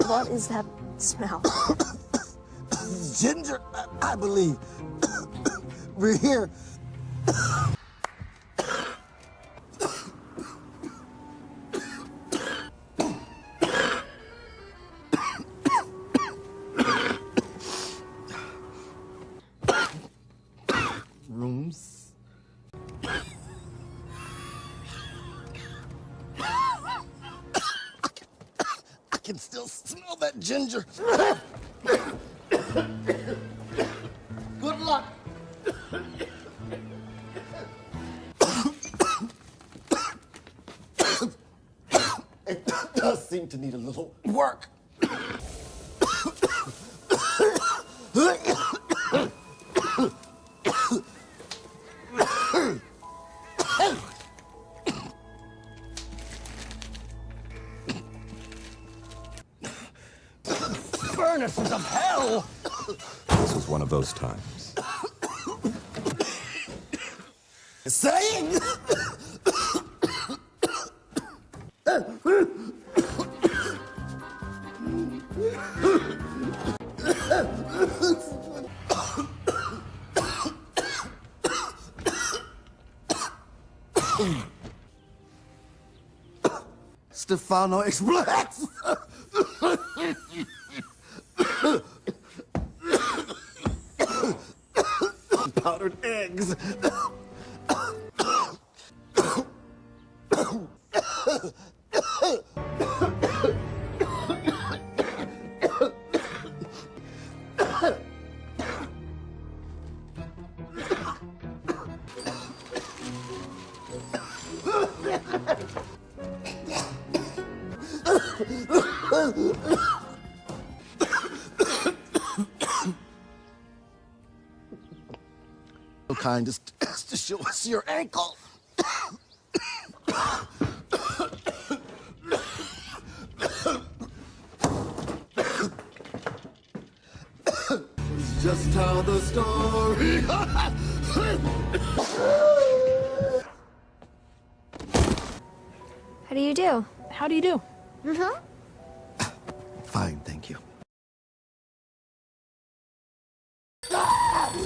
What is that smell? Ginger, I believe. We're here. Rooms. I can still smell that ginger. Good luck. It does seem to need a little work. Furnaces of hell! This was one of those times. Saying? Stefano explodes! Powdered eggs. Kind is to show us your ankle. It's just how the story. How do you do? How do you do? Mm-hmm.